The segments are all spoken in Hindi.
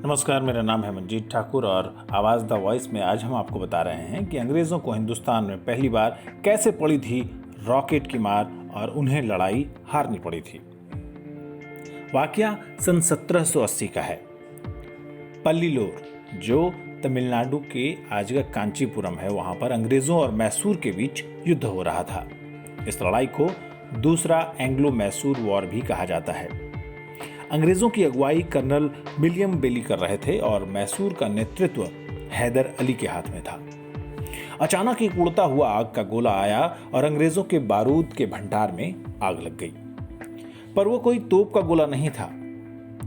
नमस्कार, मेरा नाम है मनजीत ठाकुर और आवाज़ द वॉइस में आज हम आपको बता रहे हैं कि अंग्रेज़ों को हिंदुस्तान में पहली बार कैसे पड़ी थी रॉकेट की मार और उन्हें लड़ाई हारनी पड़ी थी। वाकया सन 1780 का है। पल्लीलोर, जो तमिलनाडु के आज का कांचीपुरम है, वहां पर अंग्रेज़ों और मैसूर के बीच युद्ध हो रहा था। इस लड़ाई को दूसरा एंग्लो मैसूर वॉर भी कहा जाता है। अंग्रेजों की अगुवाई कर्नल विलियम बेली कर रहे थे और मैसूर का नेतृत्व हैदर अली के हाथ में था। अचानक एक उड़ता हुआ आग का गोला आया और अंग्रेजों के बारूद के भंडार में आग लग गई। पर वो कोई तोप का गोला नहीं था।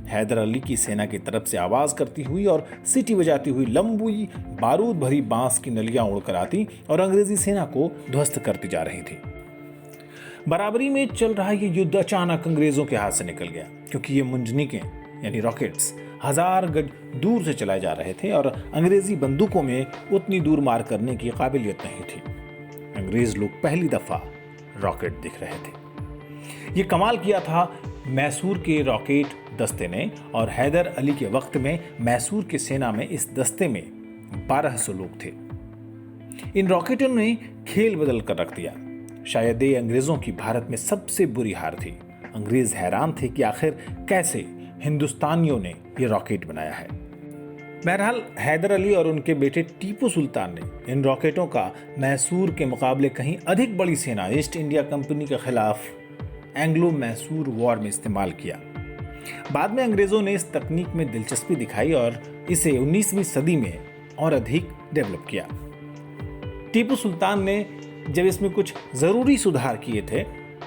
हैदर अली की सेना की तरफ से आवाज करती हुई और सीटी बजाती हुई लंबी बारूद भरी बांस की नलियां उड़कर आती और अंग्रेजी सेना को ध्वस्त करती जा रही थी। बराबरी में चल रहा ये युद्ध अचानक अंग्रेजों के हाथ से निकल गया, क्योंकि ये मुंजनिकें यानी रॉकेट्स 1000 गज दूर से चलाए जा रहे थे और अंग्रेजी बंदूकों में उतनी दूर मार करने की काबिलियत नहीं थी। अंग्रेज लोग पहली दफा रॉकेट दिख रहे थे। ये कमाल किया था मैसूर के रॉकेट दस्ते ने, और हैदर अली के वक्त में मैसूर की सेना में इस दस्ते में 1200 लोग थे। इन रॉकेटों ने खेल बदल कर रख दिया। शायद ये अंग्रेजों की भारत में सबसे बुरी हार थी। अंग्रेज हैरान थे कि आखिर कैसे हिंदुस्तानियों ने ये रॉकेट बनाया है। बहरहाल हैदर अली और उनके बेटे टीपू सुल्तान ने इन रॉकेटों का मैसूर के मुकाबले कहीं अधिक बड़ी सेना ईस्ट इंडिया कंपनी के खिलाफ एंग्लो मैसूर वॉर में इस्तेमाल किया। बाद में अंग्रेजों ने इस तकनीक में दिलचस्पी दिखाई और इसे 19वीं सदी में और अधिक डेवलप किया। टीपू सुल्तान ने जब इसमें कुछ जरूरी सुधार किए थे,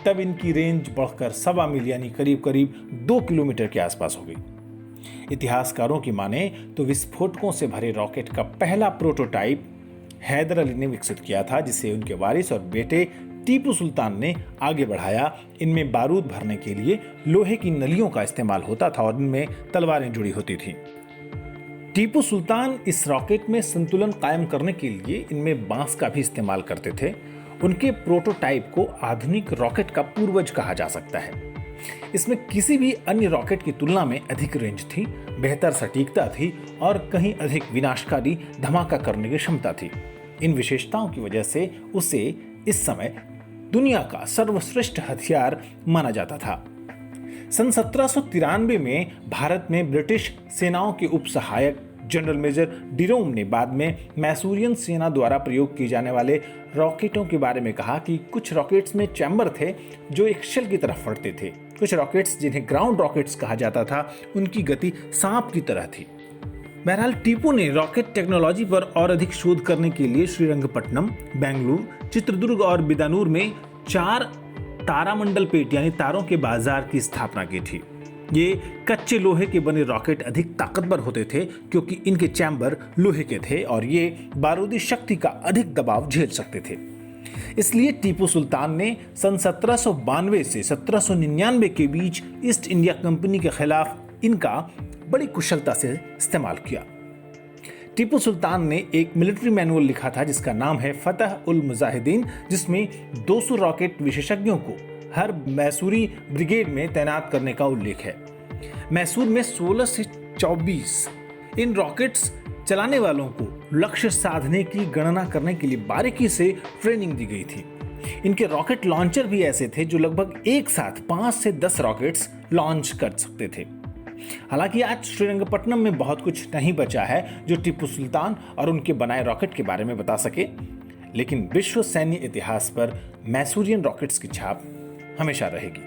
तब इनकी रेंज बढ़कर 1.25 मील यानी करीब करीब 2 किलोमीटर के आसपास हो गई। इतिहासकारों की माने तो विस्फोटकों से भरे रॉकेट का पहला प्रोटोटाइप हैदर अली ने विकसित किया था, जिसे उनके वारिस और बेटे टीपू सुल्तान ने आगे बढ़ाया। इनमें बारूद भरने के लिए लोहे की नलियों का इस्तेमाल होता था और इनमें तलवारें जुड़ी होती थी। टीपू सुल्तान इस रॉकेट में संतुलन कायम करने के लिए इनमें बांस का भी इस्तेमाल करते थे। उनके प्रोटोटाइप को आधुनिक रॉकेट का पूर्वज कहा जा सकता है। इसमें किसी भी अन्य रॉकेट की तुलना में अधिक रेंज थी, बेहतर सटीकता थी और कहीं अधिक विनाशकारी धमाका करने की क्षमता थी। इन विशेषताओं की वजह से उसे इस समय दुनिया का सर्वश्रेष्ठ हथियार माना जाता था। सन 1793 में भारत में ब्रिटिश सेनाओं के उप सहायक जनरल मेजर डिरोम ने बाद में मैसूरियन सेना द्वारा प्रयोग किए जाने वाले रॉकेटों के बारे में कहा कि कुछ रॉकेट्स में चैम्बर थे जो एक शेल की तरह फटते थे। कुछ रॉकेट्स, जिन्हें ग्राउंड रॉकेट्स कहा जाता था, उनकी गति सांप की तरह थी। बहरहाल टीपू ने रॉकेट टेक्नोलॉजी पर और अधिक शोध करने के लिए श्रीरंगपट्टनम, बेंगलुरु, चित्रदुर्ग और बिदानूर में 4 तारामंडल पेट यानी तारों के बाजार की स्थापना की थी। ये कच्चे लोहे के बने रॉकेट अधिक ताकतवर होते थे क्योंकि इनके चैम्बर लोहे के थे और ये बारूदी शक्ति का अधिक दबाव झेल सकते थे। इसलिए टीपू सुल्तान ने सन 1792 से 1799 के बीच ईस्ट इंडिया कंपनी के खिलाफ इनका बड़ी कुशलता से इस्तेमाल किया। टीपू सुल्तान ने एक मिलिट्री मैनुअल लिखा था जिसका नाम है फतह उल मुजाहिदीन, जिसमें 200 रॉकेट विशेषज्ञों को हर मैसूरी ब्रिगेड में तैनात करने का उल्लेख है। मैसूर में 16 से 24 इन रॉकेट्स चलाने वालों को लक्ष्य साधने की गणना करने के लिए बारीकी से ट्रेनिंग दी गई थी। इनके रॉकेट लॉन्चर भी ऐसे थे जो लगभग एक साथ 5 से 10 रॉकेट्स लॉन्च कर सकते थे। हालांकि आज श्रीरंगपट्टनम में बहुत कुछ नहीं बचा है जो टीपू सुल्तान और उनके बनाए रॉकेट के बारे में बता सके, लेकिन विश्व सैन्य इतिहास पर मैसूरियन रॉकेट्स की छाप हमेशा रहेगी।